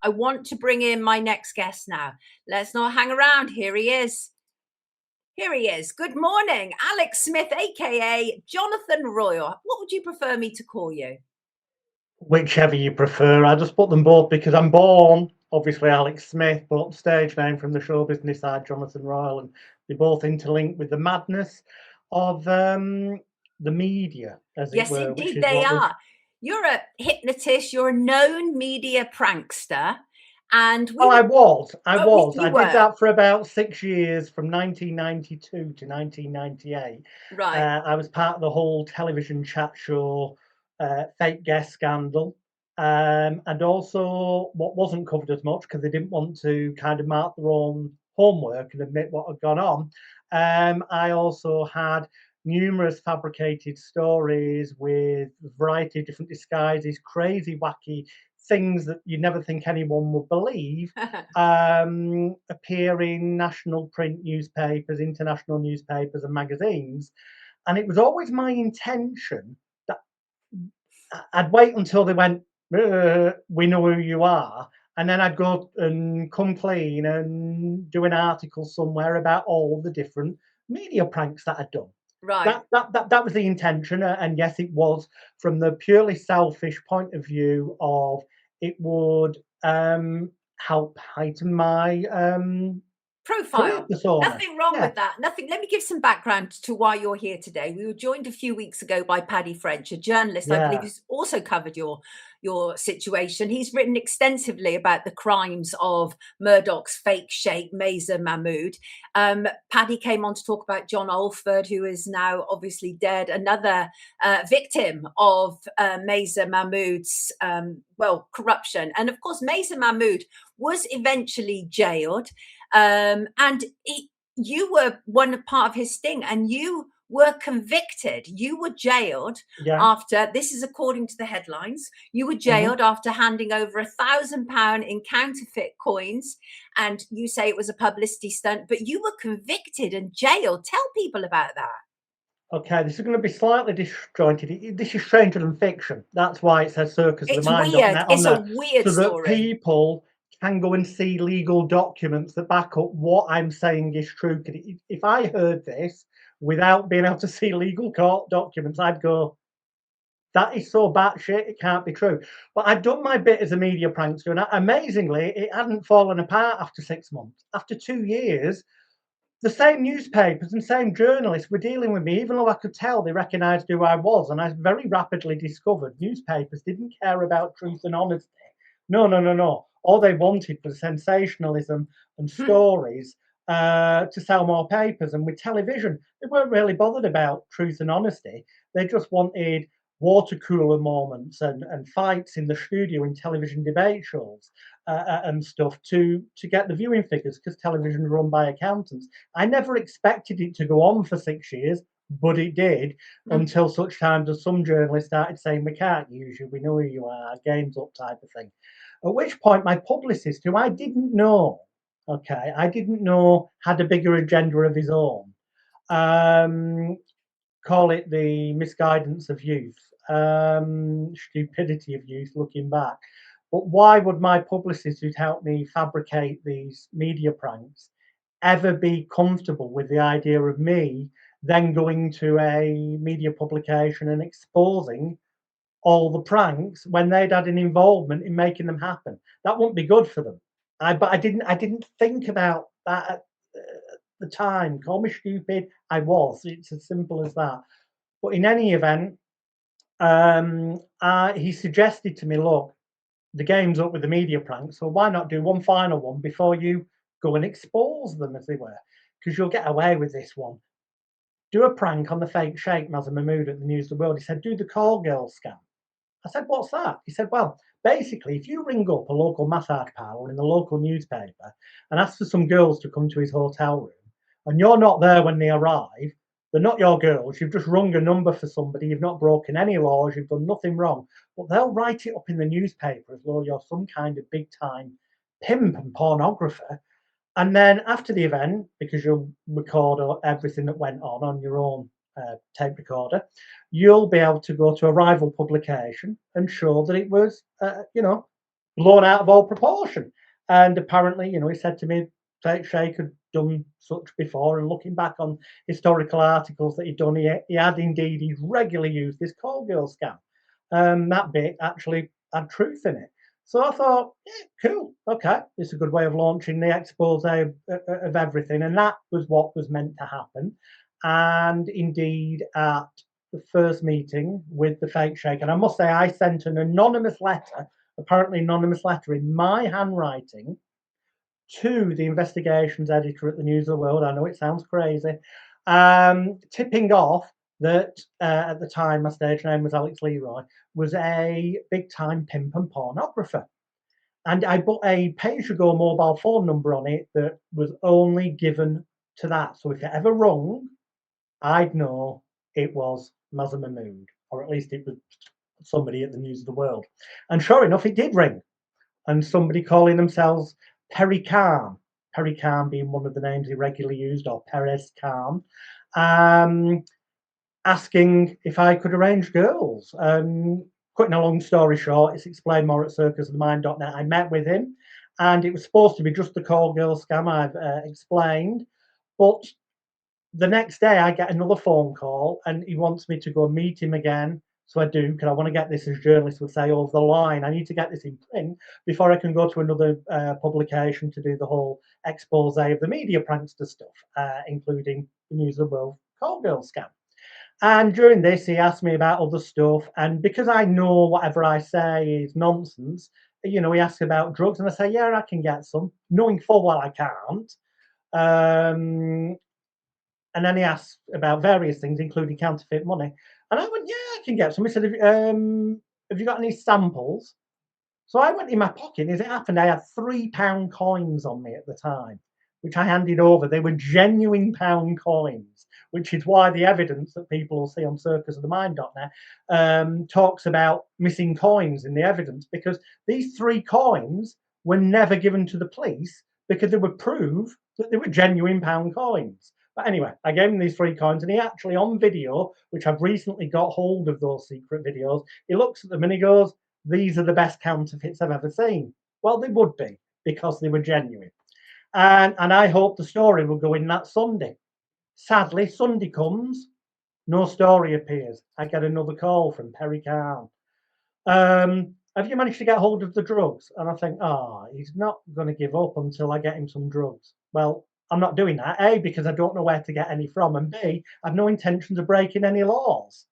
I want to bring in my next guest now. Let's not hang around. Here he is. Here he is. Good morning, Alex Smith, aka Jonathan Royle. What would you prefer me to call you? Whichever you prefer. I just put them both because I'm born, obviously, Alex Smith, but stage name from the show business side, Jonathan Royle, and they both interlink with the madness of the media, as it Yes, were, which indeed, is they what are. You're a hypnotist. You're a known media prankster. And we Oh, were, I was. I oh, was. you I did were. that for about 6 years, from 1992 to 1998. Right. I was part of the whole television chat show fake guest scandal, and also what wasn't covered as much because they didn't want to kind of mark their own homework and admit what had gone on. I also had numerous fabricated stories with a variety of different disguises, crazy, wacky things that you never think anyone would believe appear in national print newspapers, international newspapers, and magazines. And it was always my intention that I'd wait until they went, we know who you are. And then I'd go and come clean and do an article somewhere about all the different media pranks that I'd done. Right. That was the intention. And yes, it was from the purely selfish point of view of it would help heighten my career Profile. persona. Nothing wrong Yeah, with that. Nothing. Let me give some background to why you're here today. We were joined a few weeks ago by Paddy French, a journalist, I believe, yeah. who's also covered your situation. He's written extensively about the crimes of Murdoch's fake Sheikh Mazher Mahmood. Paddy came on to talk about John Alford, who is now obviously dead, another victim of Mazher Mahmood's corruption. And of course, Mazher Mahmood was eventually jailed. You were part of his sting, and you were convicted. You were jailed Yeah. after, this is according to the headlines, you were jailed after handing over £1,000 in counterfeit coins. And you say it was a publicity stunt, but you were convicted and jailed. Tell people about that. Okay, this is going to be slightly disjointed. This is stranger than fiction. That's why it says circus of the It's mind weird. on It's a there, weird so that story. people can go and see legal documents that back up what I'm saying is true. If I heard this without being able to see legal court documents, I'd go, that is so batshit, it can't be true. But I'd done my bit as a media prankster, and amazingly, it hadn't fallen apart after 6 months. After 2 years, the same newspapers and same journalists were dealing with me, even though I could tell they recognised who I was. And I very rapidly discovered newspapers didn't care about truth and honesty. No, no, no, no. All they wanted was sensationalism and stories to sell more papers. And with television, they weren't really bothered about truth and honesty. They just wanted water cooler moments and fights in the studio in television debate shows and stuff to get the viewing figures, because television is run by accountants. I never expected it to go on for 6 years, but it did until such times as some journalists started saying, we can't use you, we know who you are, game's up type of thing. At which point my publicist, who I didn't know, had a bigger agenda of his own. Call it the misguidance of youth, stupidity of youth looking back. But why would my publicist, who'd helped me fabricate these media pranks, ever be comfortable with the idea of me then going to a media publication and exposing all the pranks when they'd had an involvement in making them happen? That wouldn't be good for them. But I didn't think about that at the time. Call me stupid. I was. It's as simple as that. But in any event, he suggested to me, look, the game's up with the media pranks, so why not do one final one before you go and expose them, as they were? Because you'll get away with this one. Do a prank on the fake Sheikh Mazher Mahmood at the News of the World. He said, do the call girl scam. I said, what's that? He said, well, basically, if you ring up a local massage parlour in the local newspaper and ask for some girls to come to his hotel room, and you're not there when they arrive, they're not your girls, you've just rung a number for somebody, you've not broken any laws, you've done nothing wrong, but they'll write it up in the newspaper as though you're some kind of big-time pimp and pornographer. And then after the event, because you'll record everything that went on your own tape recorder, you'll be able to go to a rival publication and show that it was, blown out of all proportion. And apparently, you know, he said to me, Sheikh had done such before, and looking back on historical articles that he'd done, he had indeed, he'd regularly used this call girl scam. That bit actually had truth in it. So I thought, yeah, cool, okay, it's a good way of launching the expose of everything, and that was what was meant to happen. And indeed, at the first meeting with the fake Sheikh, and I must say, I sent an anonymous letter, apparently anonymous letter in my handwriting, to the investigations editor at the News of the World. I know it sounds crazy, tipping off that at the time my stage name was Alex Leroy, was a big time pimp and pornographer. And I put a pay-as-you-go mobile phone number on it that was only given to that. So if it ever rung, I'd know it was Mazher Mahmood, or at least it was somebody at the News of the World. And sure enough, it did ring. And somebody calling themselves Perry Khan being one of the names he regularly used, or Perez Khan, asking if I could arrange girls. Cutting a long story short, it's explained more at circusofthemind.net. I met with him, and it was supposed to be just the call girl scam I've explained. But the next day, I get another phone call, and he wants me to go meet him again. So I do, because I want to get this, as journalists would say, over the line. I need to get this in print before I can go to another publication to do the whole expose of the media prankster stuff, including the News of the World call girl scam. And during this, he asked me about other stuff. And because I know whatever I say is nonsense, you know, he asked about drugs, and I say, yeah, I can get some, knowing full well I can't. And then he asked about various things, including counterfeit money. And I went, yeah, I can get some. He said, have you got any samples? So I went in my pocket. As it happened, I had £3 coins on me at the time, which I handed over. They were genuine pound coins, which is why the evidence that people will see on circusofthemind.net talks about missing coins in the evidence, because these 3 coins were never given to the police because they would prove that they were genuine pound coins. But anyway, I gave him these 3 coins, and he actually, on video, which I've recently got hold of those secret videos, he looks at them and he goes, these are the best counterfeits I've ever seen. Well, they would be, because they were genuine. And I hope the story will go in that Sunday. Sadly, Sunday comes, no story appears. I get another call from Perry Khan. Have you managed to get hold of the drugs? And I think, he's not going to give up until I get him some drugs. Well, I'm not doing that. A, because I don't know where to get any from, and B, I've no intentions of breaking any laws.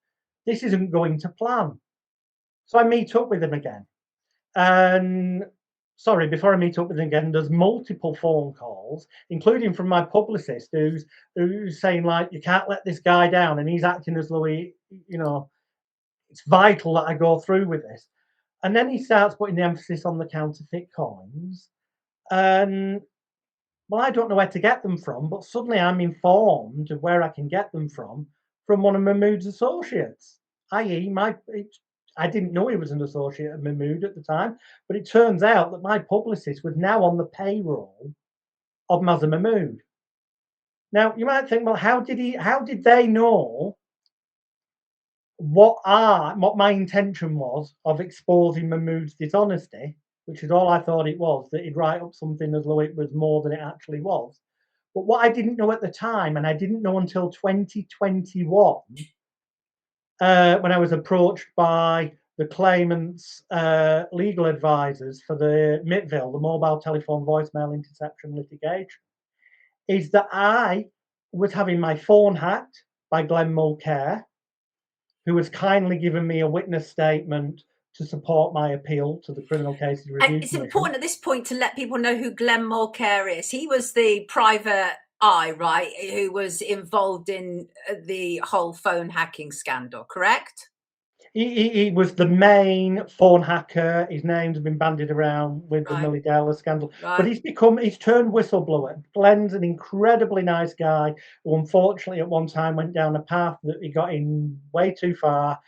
This isn't going to plan. So I meet up with him again. And sorry, before I meet up with him again, there's multiple phone calls, including from my publicist, who's saying, like, you can't let this guy down, and he's acting as though he, you know, it's vital that I go through with this. And then he starts putting the emphasis on the counterfeit coins. And well, I don't know where to get them from, but suddenly I'm informed of where I can get them from one of Mahmood's associates, i.e., I didn't know he was an associate of Mahmood at the time, but it turns out that my publicist was now on the payroll of Mazher Mahmood. Now, you might think, well, how did they know what my intention was of exposing Mahmood's dishonesty, which is all I thought it was, that he'd write up something as though it was more than it actually was. But what I didn't know at the time, and I didn't know until 2021, when I was approached by the claimant's legal advisors for the MITVille, the mobile telephone voicemail interception litigation, is that I was having my phone hacked by Glenn Mulcair, who has kindly given me a witness statement to support my appeal to the Criminal Cases Review Commission. It's important at this point to let people know who Glenn Mulcair is. He was the private eye, right, who was involved in the whole phone hacking scandal, correct? He was the main phone hacker. His name's been bandied around with the Millie Dale scandal. Right. But he's turned whistleblower. Glenn's an incredibly nice guy who unfortunately at one time went down a path that he got in way too far.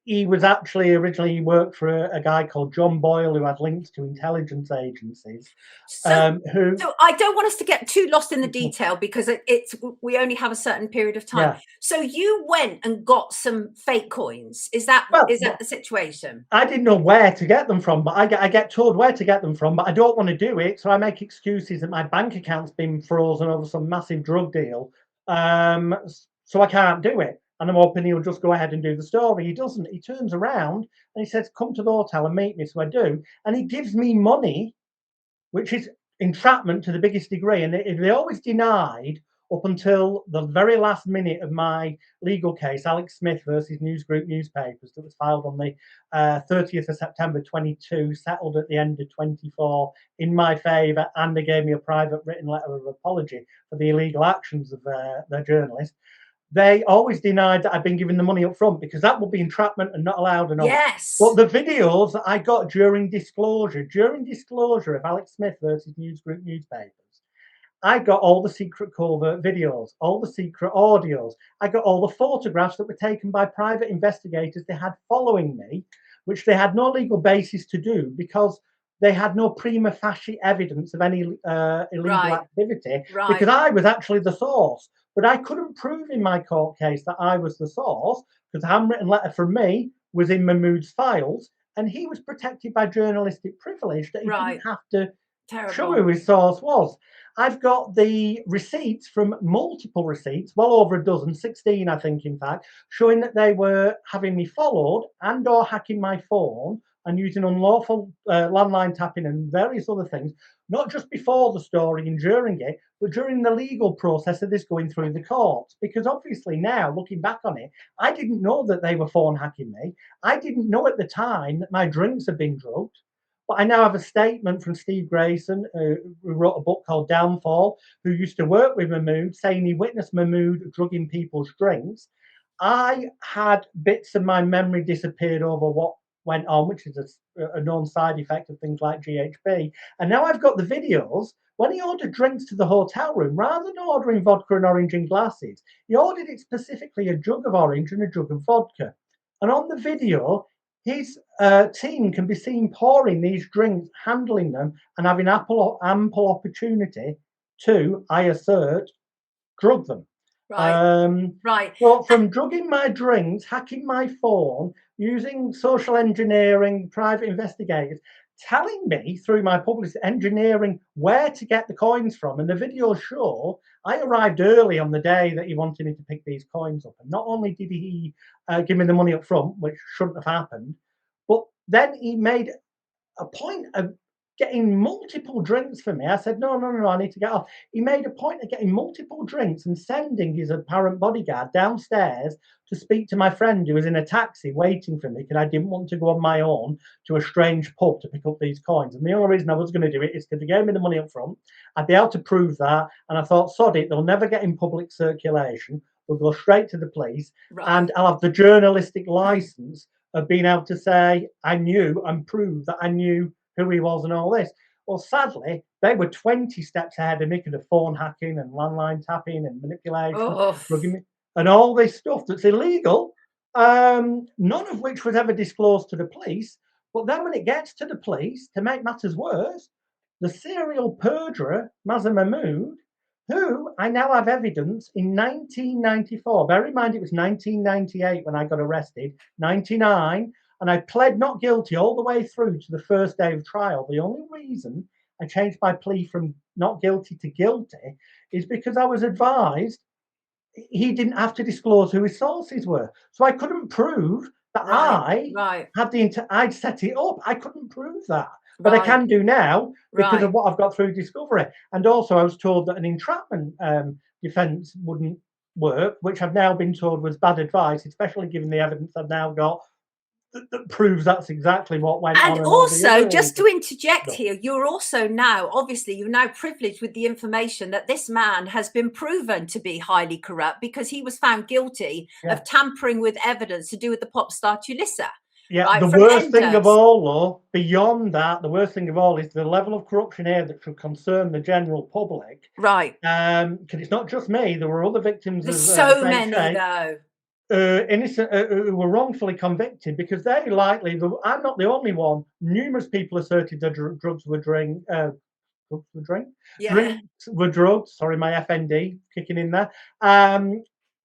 he was actually originally worked for a guy called John Boyle who had links to intelligence agencies. So, Who? so I don't want us to get too lost in the detail because it's we only have a certain period of time. Yeah. So you went and got some fake coins. Is that Well, the situation? I didn't know where to get them from, but I get told where to get them from, but I don't want to do it, so I make excuses that my bank account's been frozen over some massive drug deal, so I can't do it. And I'm hoping he'll just go ahead and do the story. He doesn't. He turns around and he says, "Come to the hotel and meet me." So I do, and he gives me money, which is entrapment to the biggest degree. And they always denied up until the very last minute of my legal case, Alex Smith versus News Group Newspapers, that was filed on the 30th of September 22, settled at the end of 24 in my favour, and they gave me a private written letter of apology for the illegal actions of their journalist. They always denied that I'd been given the money up front because that would be entrapment and not allowed. And all. Yes. But the videos that I got during disclosure of Alex Smith versus News Group Newspapers, I got all the secret covert videos, all the secret audios. I got all the photographs that were taken by private investigators they had following me, which they had no legal basis to do because they had no prima facie evidence of any illegal activity, because I was actually the source. But I couldn't prove in my court case that I was the source because a handwritten letter from me was in Mahmood's files, and he was protected by journalistic privilege that he didn't have to show who his source was. I've got the receipts from multiple receipts, well over a dozen, 16, I think, in fact, showing that they were having me followed and or hacking my phone and using unlawful landline tapping and various other things, not just before the story and during it, but during the legal process of this going through the courts. Because obviously now, looking back on it, I didn't know that they were phone hacking me. I didn't know at the time that my drinks had been drugged. But I now have a statement from Steve Grayson, who wrote a book called Downfall, who used to work with Mahmood, saying he witnessed Mahmood drugging people's drinks. I had bits of my memory disappeared over what went on, which is a known side effect of things like GHB. And now I've got the videos. When he ordered drinks to the hotel room, rather than ordering vodka and orange in glasses, he ordered it specifically a jug of orange and a jug of vodka. And on the video, his team can be seen pouring these drinks, handling them, and having ample opportunity to, I assert, drug them. But from drugging my drinks, hacking my phone, using social engineering, private investigators, telling me through my publicist engineering where to get the coins from. And the videos show I arrived early on the day that he wanted me to pick these coins up. And not only did he give me the money up front, which shouldn't have happened, but then he made a point of getting multiple drinks for me. I said, no, I need to get off. He made a point of getting multiple drinks and sending his apparent bodyguard downstairs to speak to my friend who was in a taxi waiting for me because I didn't want to go on my own to a strange pub to pick up these coins. And the only reason I was going to do it is because they gave me the money up front. I'd be able to prove that. And I thought, sod it, they'll never get in public circulation. We'll go straight to the police and I'll have the journalistic license of being able to say I knew and prove that I knew who he was and all this. Well, sadly, they were 20 steps ahead of me because of phone hacking and landline tapping and manipulation, and all this stuff that's illegal, none of which was ever disclosed to the police. But then when it gets to the police, to make matters worse, the serial perjurer, Mazher Mahmood, who I now have evidence in 1994. Bear in mind, it was 1998 when I got arrested, 99. And I pled not guilty all the way through to the first day of trial. The only reason I changed my plea from not guilty to guilty is because I was advised he didn't have to disclose who his sources were. So I couldn't prove that I had I'd set it up. I couldn't prove that. But I can do now because of what I've got through discovery. And also I was told that an entrapment defence wouldn't work, which I've now been told was bad advice, especially given the evidence I've now got that proves that's exactly what went on. And also, just to interject here, you're also now, obviously, you're now privileged with the information that this man has been proven to be highly corrupt because he was found guilty of tampering with evidence to do with the pop star Tulissa. Yeah, the worst thing of all, though, beyond that, the worst thing of all is the level of corruption here that should concern the general public. Because it's not just me. There were other victims. There's so many, though. innocent who were wrongfully convicted, because they likely, I'm not the only one. Numerous people asserted that drugs were Yeah. drinks were drugs. Sorry, my FND kicking in there.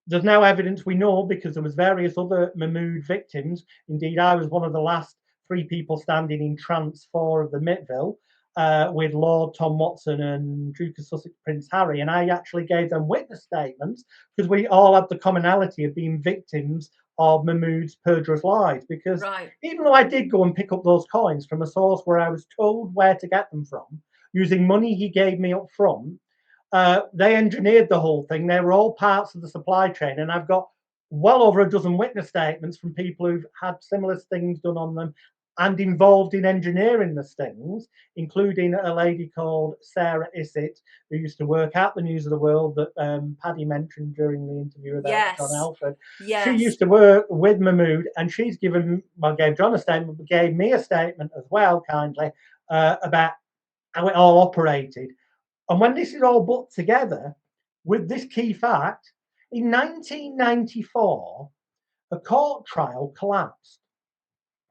There's no evidence we know, because there was various other Mahmood victims. Indeed, I was one of the last 3 people standing in trance 4 of the Mitville, with Lord Tom Watson and Duke of Sussex Prince Harry, and I actually gave them witness statements, because we all had the commonality of being victims of Mahmood's perjurous lies. Because Right. even though I did go and pick up those coins from a source where I was told where to get them from, using money he gave me up front, they engineered the whole thing. They were all parts of the supply chain, and I've got well over a dozen witness statements from people who've had similar stings done on them and involved in engineering the stings, including a lady called Sarah Issett, who used to work at the News of the World that Paddy mentioned during the interview about John Yes. Alfred. Yes. She used to work with Mahmood, and she's gave John a statement, but gave me a statement as well, kindly, about how it all operated. And when this is all put together with this key fact, in 1994, a court trial collapsed.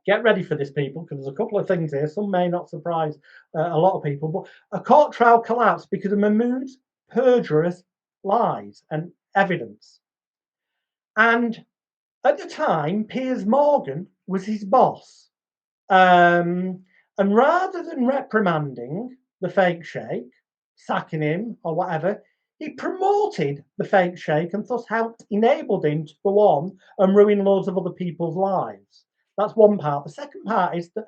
Get ready for this, people, because there's a couple of things here. Some may not surprise a lot of people, but a court trial collapsed because of Mahmood's perjurous lies and evidence. And at the time, Piers Morgan was his boss. And rather than reprimanding the fake sheikh, sacking him or whatever, he promoted the fake sheikh and thus helped enabled him to go on and ruin loads of other people's lives. That's one part. The second part is that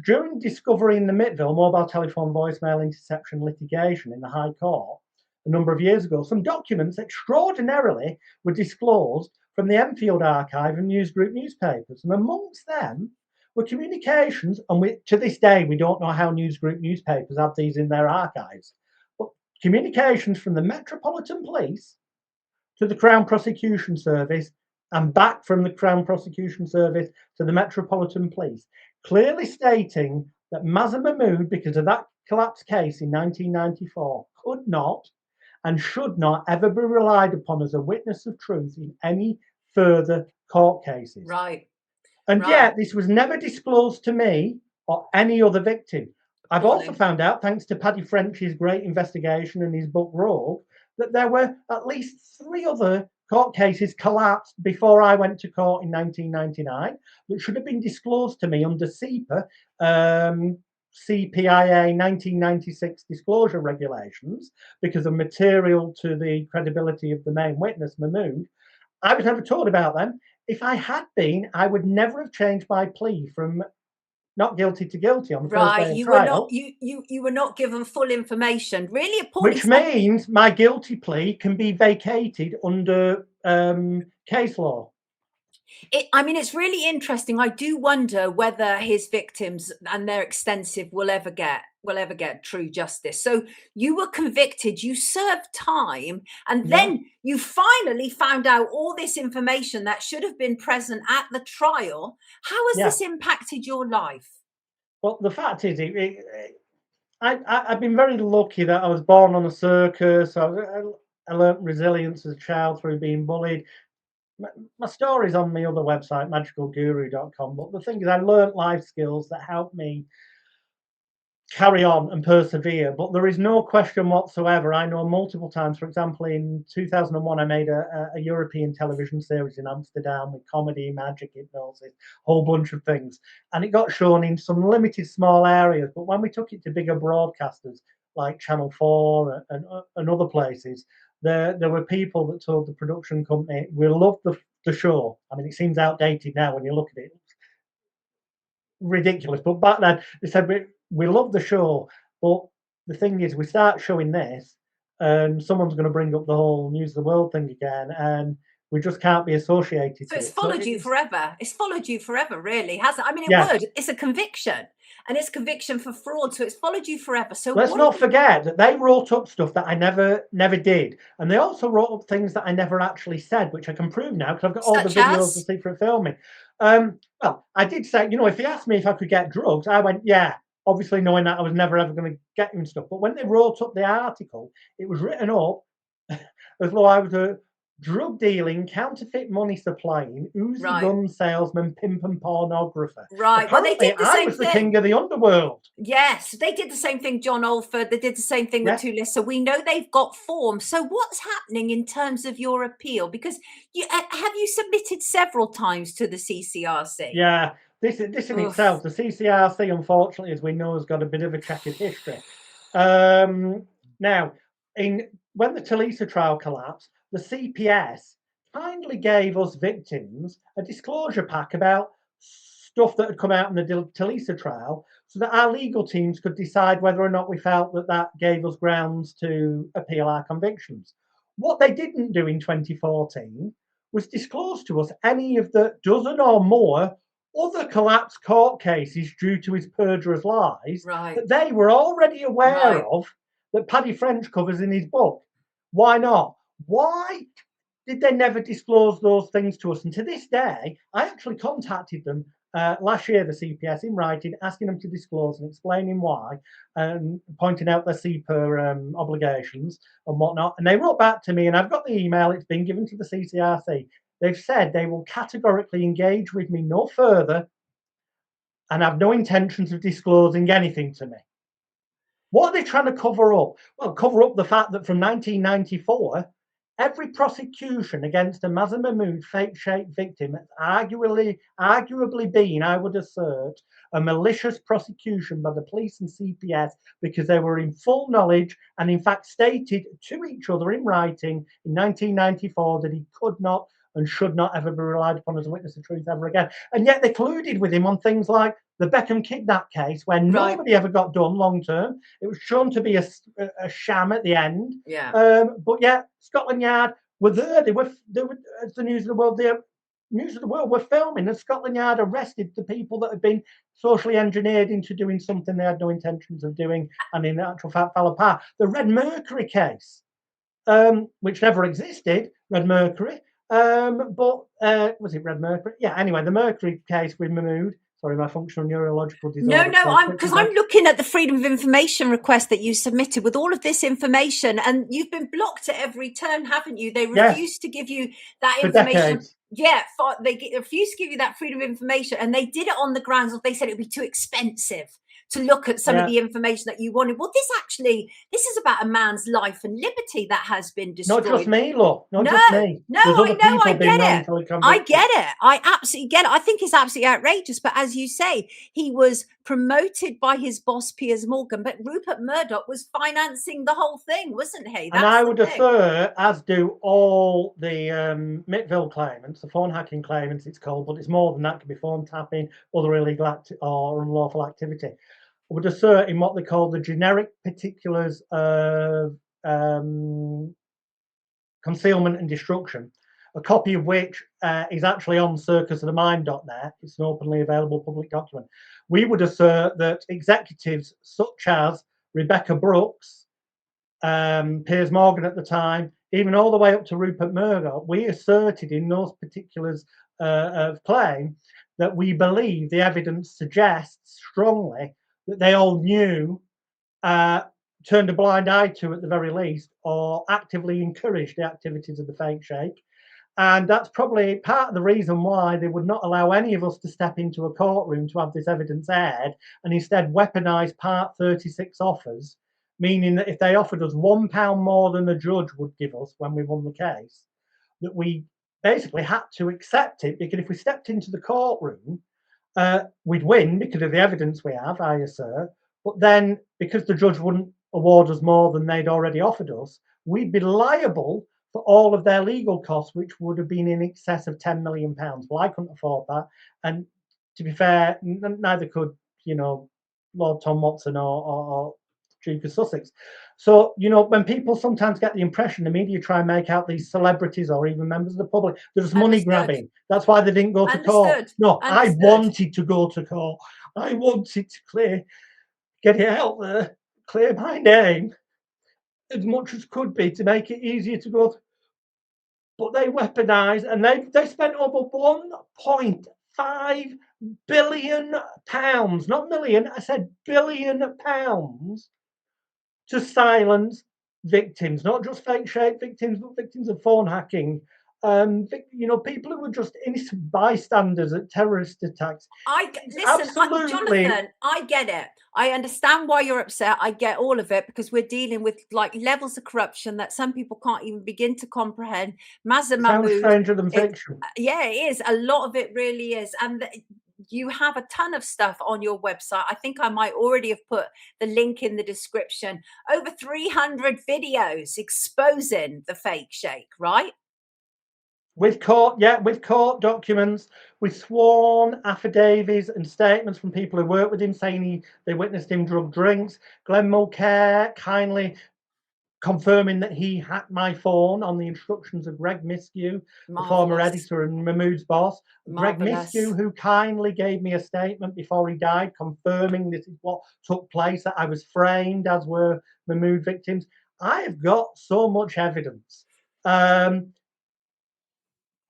during discovery in the Mitville mobile telephone voicemail interception litigation in the High Court a number of years ago, some documents extraordinarily were disclosed from the Enfield archive and newsgroup newspapers. And amongst them were communications, and to this day, we don't know how newsgroup newspapers have these in their archives, but communications from the Metropolitan Police to the Crown Prosecution Service and back from the Crown Prosecution Service to the Metropolitan Police, clearly stating that Mazher Mahmood, because of that collapsed case in 1994, could not and should not ever be relied upon as a witness of truth in any further court cases. Right. And yet, this was never disclosed to me or any other victim. I've also found out, thanks to Paddy French's great investigation and his book Royle, that there were at least 3 other court cases collapsed before I went to court in 1999 that should have been disclosed to me under CPIA, CPIA 1996 disclosure regulations, because of material to the credibility of the main witness, Mahmood. I was never told about them. If I had been, I would never have changed my plea from not guilty to guilty on the first day of trial. You were not given full information. Really appalling. Which means my guilty plea can be vacated under case law. I mean, it's really interesting. I do wonder whether his victims and their extensive will ever get true justice. So you were convicted, you served time, and then you finally found out all this information that should have been present at the trial. How has this impacted your life? Well, the fact is, I've been very lucky that I was born on a circus. I learnt resilience as a child through being bullied. My story's on my other website, magicalguru.com. But the thing is, I learned life skills that helped me carry on and persevere. But there is no question whatsoever. I know multiple times, for example, in 2001, I made a European television series in Amsterdam with comedy, magic, hypnosis, a whole bunch of things. And it got shown in some limited small areas. But when we took it to bigger broadcasters like Channel 4 and other places, there were people that told the production company, we love the show. I mean, it seems outdated now when you look at it. It's ridiculous. But back then, they said, we love the show, but the thing is, we start showing this, and someone's going to bring up the whole News of the World thing again, and we just can't be associated. So it's followed you forever. It's followed you forever, really, hasn't it? I mean, it would. It's a conviction, and it's conviction for fraud, so it's followed you forever. So let's not forget that they wrote up stuff that I never did, and they also wrote up things that I never actually said, which I can prove now because I've got all the videos of secret filming. Well, I did say, if he asked me if I could get drugs, I went, yeah. Obviously, knowing that I was never ever going to get him stuff. But when they wrote up the article, it was written up as though I was drug dealing, counterfeit money supplying, Uzi Right. gun salesman, pimp and pornographer. Right. Well, they Apparently, did the I same was the king thing. of the underworld. Yes, they did the same thing, John Alford. They did the same thing with Yeah, Tulissa. So we know they've got form. So what's happening in terms of your appeal? Because you have you submitted several times to the CCRC? yeah. This in Oof. itself, the CCRC, unfortunately, as we know, has got a bit of a checkered history. Now, in when the Tulisa trial collapsed, the CPS kindly gave us victims a disclosure pack about stuff that had come out in the Tulisa trial, so that our legal teams could decide whether or not we felt that that gave us grounds to appeal our convictions. What they didn't do in 2014 was disclose to us any of the dozen or more other collapsed court cases due to his perjurous lies Right. that they were already aware Right. of, that Paddy French covers in his book. Why not? Why did they never disclose those things to us? And to this day, I actually contacted them last year, the CPS, in writing, asking them to disclose and explaining why, and pointing out their CPER obligations and whatnot. And they wrote back to me, and I've got the email, it's been given to the CCRC. They've said they will categorically engage with me no further and have no intentions of disclosing anything to me. What are they trying to cover up? Well, cover up the fact that from 1994, every prosecution against a Mazher Mahmood fake sheikh victim has arguably been, I would assert, a malicious prosecution by the police and CPS because they were in full knowledge and in fact stated to each other in writing in 1994 that he could not and should not ever be relied upon as a witness of truth ever again. And yet they colluded with him on things like the Beckham kidnap case, where Right. nobody ever got done long term. It was shown to be a sham at the end. Yeah. But yeah, Scotland Yard were there. They were as the News of the World. The News of the World were filming, and Scotland Yard arrested the people that had been socially engineered into doing something they had no intentions of doing, and in actual fact fell apart. The Red Mercury case, which never existed, Red Mercury. But was it Red Mercury? Yeah. Anyway, the Mercury case with Mahmood. Sorry, my functional neurological disorder. No, I'm looking at the freedom of information request that you submitted with all of this information, and you've been blocked at every turn, haven't you? They refuse to give you that for information. decades. Yeah, they refuse to give you that freedom of information, and they did it on the grounds of they said it would be too expensive to look at some of the information that you wanted. Well, this is about a man's life and liberty that has been destroyed. Not just me, look. Not No, just me. no, There's other I know, I people being get it. wrongfully convicted. I get it. I absolutely get it. I think it's absolutely outrageous. But as you say, he was promoted by his boss, Piers Morgan, but Rupert Murdoch was financing the whole thing, wasn't he? And I would assert, as do all the Mittville claimants, the phone hacking claimants, it's called, but it's more than that. It could be phone tapping, other illegal or unlawful activity. I would assert in what they call the generic particulars of concealment and destruction, a copy of which is actually on circusofthemind.net. It's an openly available public document. We would assert that executives such as Rebecca Brooks, Piers Morgan at the time, even all the way up to Rupert Murdoch, we asserted in those particulars of claim that we believe the evidence suggests strongly that they all knew, turned a blind eye to at the very least, or actively encouraged the activities of the fake sheikh. And that's probably part of the reason why they would not allow any of us to step into a courtroom to have this evidence aired, and instead weaponize Part 36 offers, meaning that if they offered us £1 more than the judge would give us when we won the case, that we basically had to accept it, because if we stepped into the courtroom, we'd win because of the evidence we have, I assert. But then, because the judge wouldn't award us more than they'd already offered us, we'd be liable for all of their legal costs, which would have been in excess of £10 million. Well, I couldn't afford that. And to be fair, neither could, Lord Tom Watson or Duke of Sussex. So, when people sometimes get the impression the media try and make out these celebrities or even members of the public, they're just money grabbing. That's why they didn't go to court. No, I wanted to go to court. I wanted to get it out there, clear my name as much as could be to make it easier to go. But they weaponized, and they spent over £1.5 billion, not million, I said £1 billion, to silence victims, not just fake shape victims, but victims of phone hacking. You know, people who were just innocent bystanders at terrorist attacks. Absolutely. Jonathan, I get it. I understand why you're upset. I get all of it, because we're dealing with like levels of corruption that some people can't even begin to comprehend. Mazher Sounds Mahmood, stranger than fiction. yeah, it is. A lot of it really is. And you have a ton of stuff on your website. I think I might already have put the link in the description. Over 300 videos exposing the fake Sheikh, right? With court documents, with sworn affidavits and statements from people who worked with him saying they witnessed him drug drinks. Glenn Mulcair kindly confirming that he hacked my phone on the instructions of Greg Miskew, the former editor and Mahmood's boss. Greg Miskew, who kindly gave me a statement before he died, confirming this is what took place, that I was framed, as were Mahmood victims. I have got so much evidence.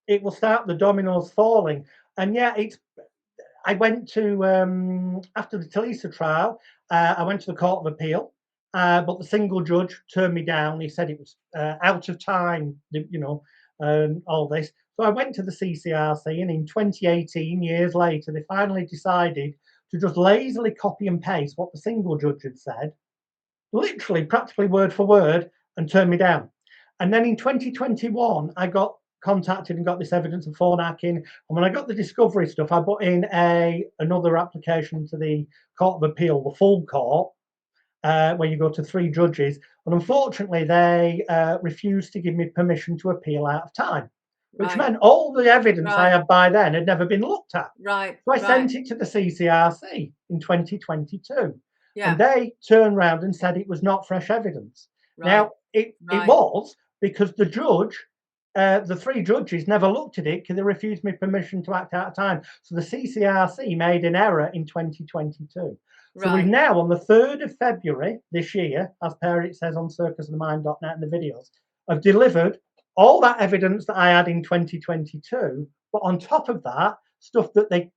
It will start the dominoes falling. And yeah, I went to, after the Talisa trial, I went to the Court of Appeal, but the single judge turned me down. He said it was out of time, you know, all this. So I went to the CCRC, and in 2018, years later, they finally decided to just lazily copy and paste what the single judge had said, literally, practically word for word, and turn me down. And then in 2021, I got contacted and got this evidence of phone hacking. And when I got the discovery stuff, I put in another application to the Court of Appeal, the full court, where you go to 3 judges. And unfortunately, they refused to give me permission to appeal out of time, which meant all the evidence I had by then had never been looked at. So I sent it to the CCRC in 2022. And they turned around and said it was not fresh evidence. Now, it was, because the judge, the 3 judges never looked at it because they refused me permission to act out of time. So the CCRC made an error in 2022. So we've now, on the 3rd of February this year, as per it says on circusofthemind.net and the videos, I've delivered all that evidence that I had in 2022, but on top of that, stuff that they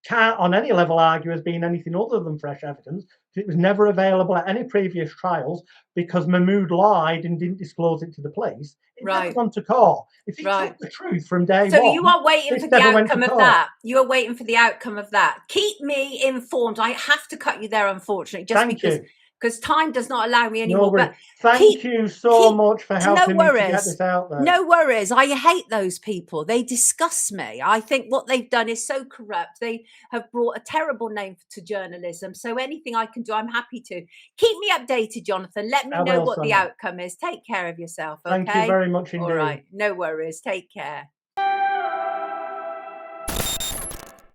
can't on any level argue as being anything other than fresh evidence. It was never available at any previous trials because Mahmood lied and didn't disclose it to the police. It never gone to court. If he told the truth from day one. So you are waiting for the outcome of that. You are waiting for the outcome of that. Keep me informed. I have to cut you there, unfortunately, just because time does not allow me anymore. But thank you so much for helping me to get this out there. No worries. I hate those people. They disgust me. I think what they've done is so corrupt. They have brought a terrible name to journalism. So anything I can do, I'm happy to. Keep me updated, Jonathan. Let me know what the outcome is. Take care of yourself. Okay? Thank you very much indeed. All right. No worries. Take care.